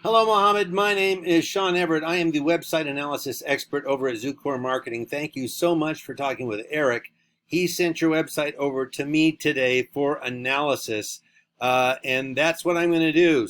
Hello, Mohammed. My name is Sean Everett. I am the website analysis expert over at Zucor Marketing. Thank you so much for talking with Eric. He sent your website over to me today for analysis, and that's what I'm going to do.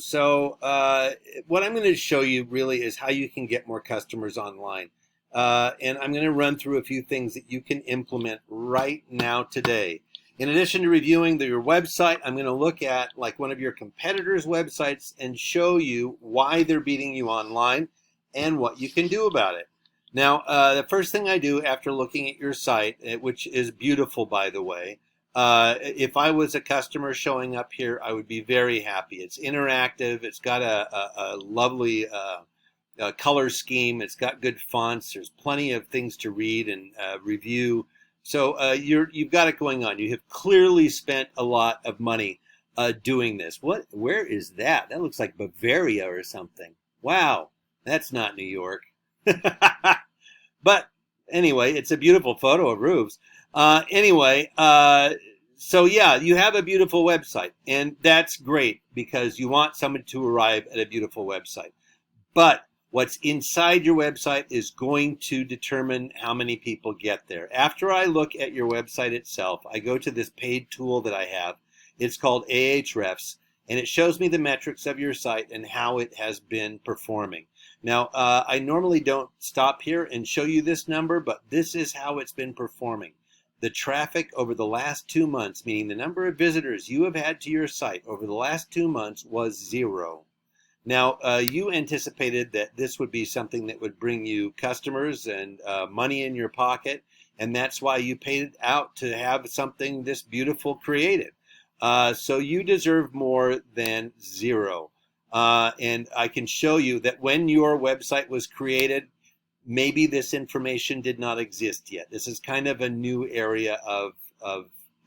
What I'm going to show you really is how you can get more customers online. And I'm going to run through a few things that you can implement right now today. In addition to reviewing your website, I'm going to look at like one of your competitors' websites and show you why they're beating you online and what you can do about it. Now, the first thing I do after looking at your site, which is beautiful, by the way, if I was a customer showing up here, I would be very happy. It's interactive. It's got a lovely color scheme. It's got good fonts. There's plenty of things to read and review. So you've got it going on. You have clearly spent a lot of money doing this. Where is that? That looks like Bavaria or something. Wow, that's not New York. But anyway, it's a beautiful photo of roofs. So yeah, you have a beautiful website, and that's great because you want someone to arrive at a beautiful website. But what's inside your website is going to determine how many people get there. After I look at your website itself, I go to this paid tool that I have. It's called Ahrefs, and it shows me the metrics of your site and how it has been performing. Now, I normally don't stop here and show you this number, but this is how it's been performing. The traffic over the last 2 months, meaning the number of visitors you have had to your site over the last 2 months, was 0. Now, you anticipated that this would be something that would bring you customers and money in your pocket, and that's why you paid out to have something this beautiful created. So you deserve more than 0. And I can show you that when your website was created, maybe this information did not exist yet. This is kind of a new area of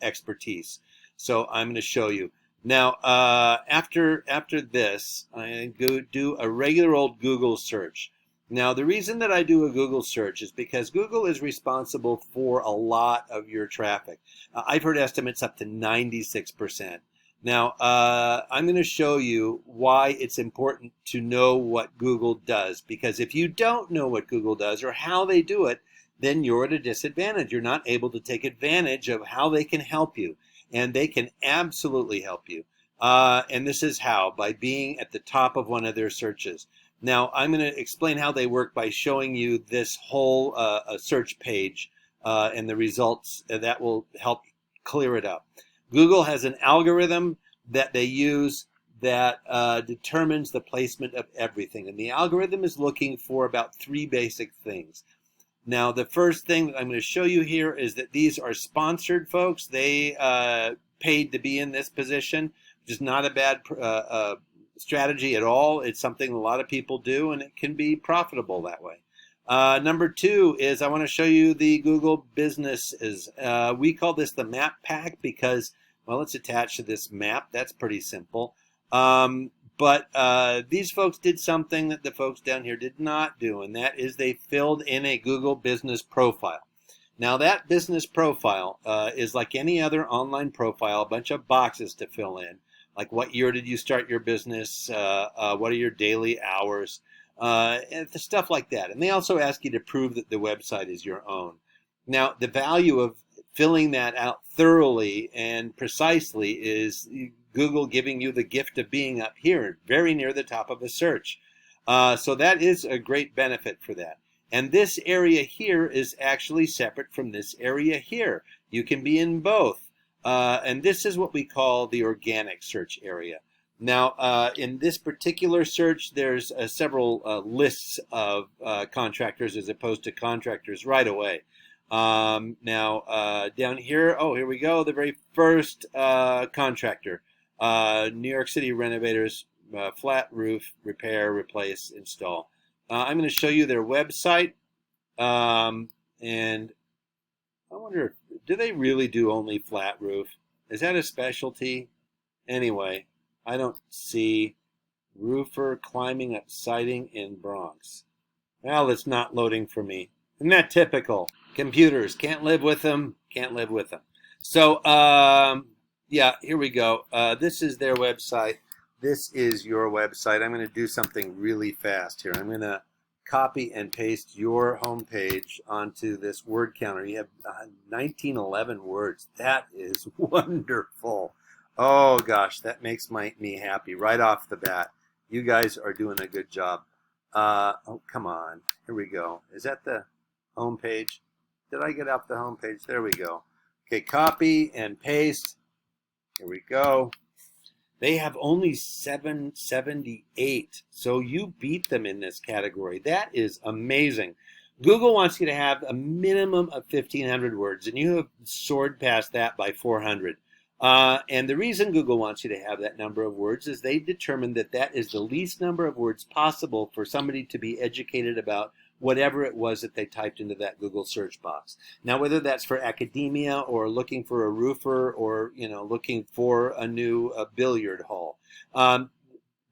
expertise. So I'm going to show you. Now, after this, I go do a regular old Google search. Now, the reason that I do a Google search is because Google is responsible for a lot of your traffic. I've heard estimates up to 96%. Now, I'm going to show you why it's important to know what Google does, because if you don't know what Google does or how they do it, then you're at a disadvantage. You're not able to take advantage of how they can help you. And they can absolutely help you. And this is how, by being at the top of one of their searches. Now, I'm going to explain how they work by showing you this whole search page and the results that will help clear it up. Google has an algorithm that they use that determines the placement of everything. And the algorithm is looking for about 3 basic things. Now, the first thing that I'm going to show you here is that these are sponsored folks. They paid to be in this position, which is not a bad strategy at all. It's something a lot of people do, and it can be profitable that way. Number 2 is I want to show you the Google businesses. We call this the map pack because, well, it's attached to this map. That's pretty simple. But these folks did something that the folks down here did not do, and that is they filled in a Google business profile. Now, that business profile is like any other online profile, a bunch of boxes to fill in, like what year did you start your business, what are your daily hours, and stuff like that. And they also ask you to prove that the website is your own. Now, the value of filling that out thoroughly and precisely is Google giving you the gift of being up here, very near the top of a search. So that is a great benefit for that. And this area here is actually separate from this area here. You can be in both. And this is what we call the organic search area. Now, in this particular search, there's several lists of contractors as opposed to contractors right away. Now, down here, oh, here we go, the very first contractor. New York City renovators, flat roof, repair, replace, install. I'm going to show you their website, and I wonder, do they really do only flat roof? Is that a specialty? Anyway, I don't see roofer climbing up siding in Bronx. Well, it's not loading for me. Isn't that typical? Computers, can't live with them, can't live with them. So, yeah, here we go. This is their website. this is your website. I'm going to do something really fast here. I'm going to copy and paste your homepage onto this word counter. You have 1911 words. That is wonderful. Oh gosh, that makes me happy right off the bat. You guys are doing a good job. Oh, come on. Here we go. Is that the homepage? Did I get off the homepage? There we go. Okay, copy and paste. Here we go. They have only 778, so you beat them in this category. That is amazing. Google wants you to have a minimum of 1,500 words, and you have soared past that by 400. And the reason Google wants you to have that number of words is they determined that that is the least number of words possible for somebody to be educated about whatever it was that they typed into that Google search box. Now, whether that's for academia or looking for a roofer or, looking for a new billiard hall,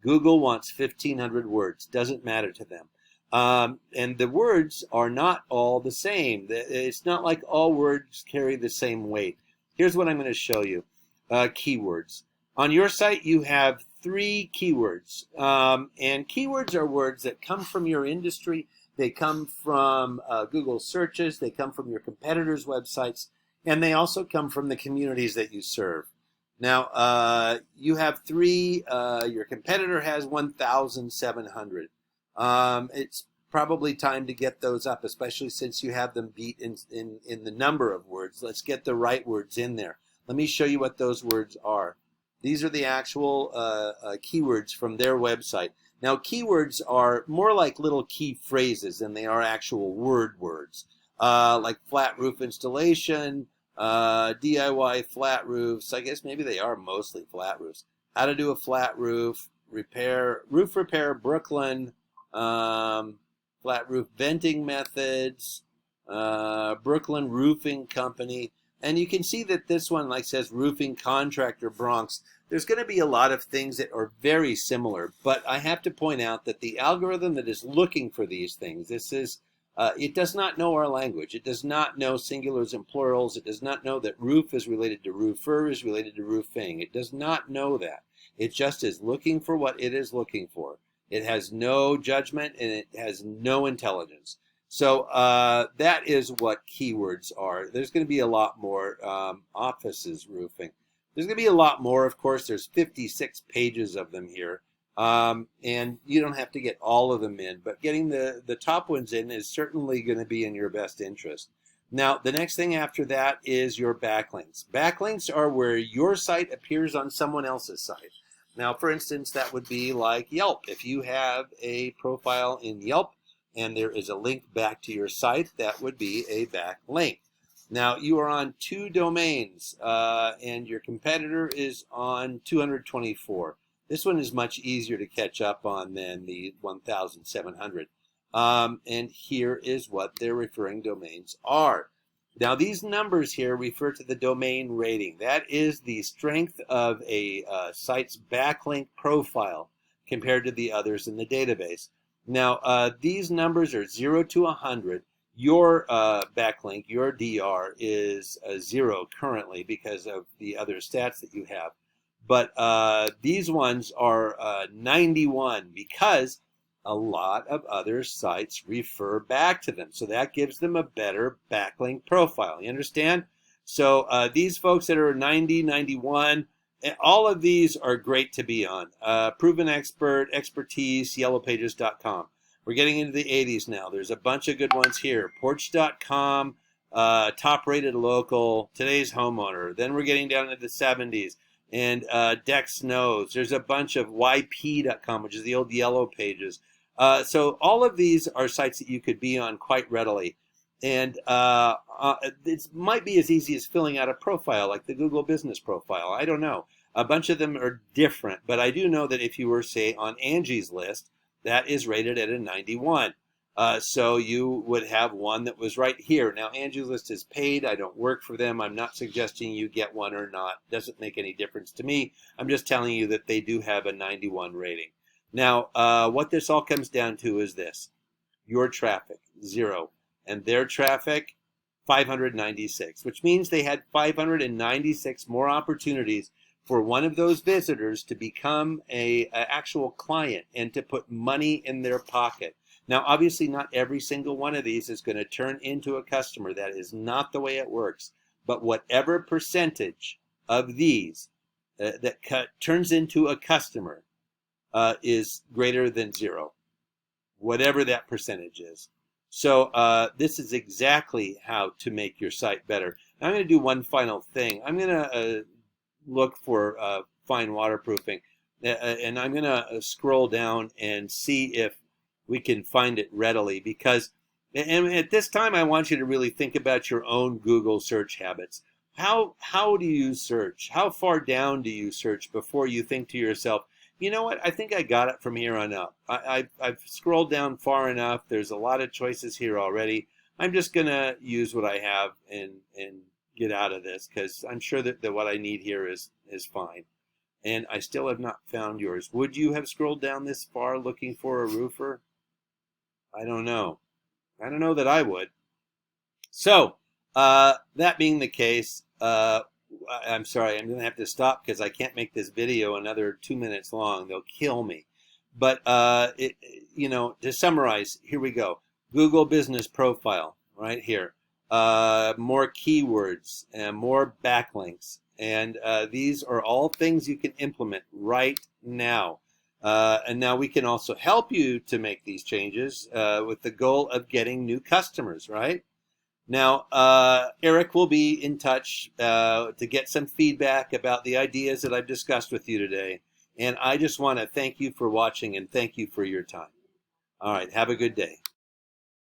Google wants 1,500 words. Doesn't matter to them. And the words are not all the same. It's not like all words carry the same weight. Here's what I'm going to show you. Keywords. On your site, you have 3 keywords. And keywords are words that come from your industry. They come from Google searches. They come from your competitors' websites. And they also come from the communities that you serve. Now, you have 3. Your competitor has 1,700. It's probably time to get those up, especially since you have them beat in the number of words. Let's get the right words in there. Let me show you what those words are. These are the actual keywords from their website. Now, keywords are more like little key phrases than they are actual words. Like flat roof installation, DIY flat roofs. I guess maybe they are mostly flat roofs. How to do a flat roof, roof repair, Brooklyn, flat roof venting methods, Brooklyn Roofing Company. And you can see that this one says roofing contractor Bronx. There's going to be a lot of things that are very similar, but I have to point out that the algorithm that is looking for these things, it does not know our language. It does not know singulars and plurals. It does not know that roof is related to roofer is related to roofing. It does not know that. It just is looking for what it is looking for. It has no judgment and it has no intelligence. So that is what keywords are. There's going to be a lot more. Offices roofing. There's going to be a lot more, of course. There's 56 pages of them here. And you don't have to get all of them in, but getting the top ones in is certainly going to be in your best interest. Now, the next thing after that is your backlinks. Backlinks are where your site appears on someone else's site. Now, for instance, that would be like Yelp. If you have a profile in Yelp and there is a link back to your site, that would be a backlink. Now, you are on 2 domains, and your competitor is on 224. This one is much easier to catch up on than the 1,700. And here is what their referring domains are. Now, these numbers here refer to the domain rating. That is the strength of a site's backlink profile compared to the others in the database. Now, these numbers are 0 to 100. Your backlink, your DR, is 0 currently because of the other stats that you have. But these ones are 91 because a lot of other sites refer back to them. So that gives them a better backlink profile. You understand? So these folks that are 90, 91, all of these are great to be on. Proven Expert, Expertise, YellowPages.com. We're getting into the 80s now. There's a bunch of good ones here. Porch.com, Top Rated Local, Today's Homeowner. Then we're getting down into the 70s. And Dex Knows. There's a bunch of YP.com, which is the old Yellow Pages. So all of these are sites that you could be on quite readily. And it might be as easy as filling out a profile, like the Google Business Profile. I don't know. A bunch of them are different. But I do know that if you were, say, on Angie's List, that is rated at a 91. So you would have one that was right here. Now, Angie's List is paid. I don't work for them. I'm not suggesting you get one or not. Doesn't make any difference to me. I'm just telling you that they do have a 91 rating. Now, what this all comes down to is this. Your traffic, 0. And their traffic, 596, which means they had 596 more opportunities for one of those visitors to become a actual client and to put money in their pocket. Now, obviously, not every single one of these is going to turn into a customer. That is not the way it works. But whatever percentage of these that turns into a customer is greater than zero, whatever that percentage is. So this is exactly how to make your site better. Now, I'm going to do one final thing. I'm going to look for fine waterproofing, and I'm going to scroll down and see if we can find it readily, because and at this time I want you to really think about your own Google search habits. How do you search? How far down do you search before you think to yourself, you know what, I think I got it from here on up. I've scrolled down far enough. There's a lot of choices here already. I'm just going to use what I have and get out of this, because I'm sure that what I need here is fine. And I still have not found yours. Would you have scrolled down this far looking for a roofer? I don't know. I don't know that I would. So, that being the case, I'm sorry, I'm going to have to stop because I can't make this video another 2 minutes long. They'll kill me. But, to summarize, here we go. Google Business Profile, right here. More keywords and more backlinks. And these are all things you can implement right now. And now we can also help you to make these changes with the goal of getting new customers, right? Now, Eric will be in touch to get some feedback about the ideas that I've discussed with you today. And I just want to thank you for watching and thank you for your time. All right, have a good day.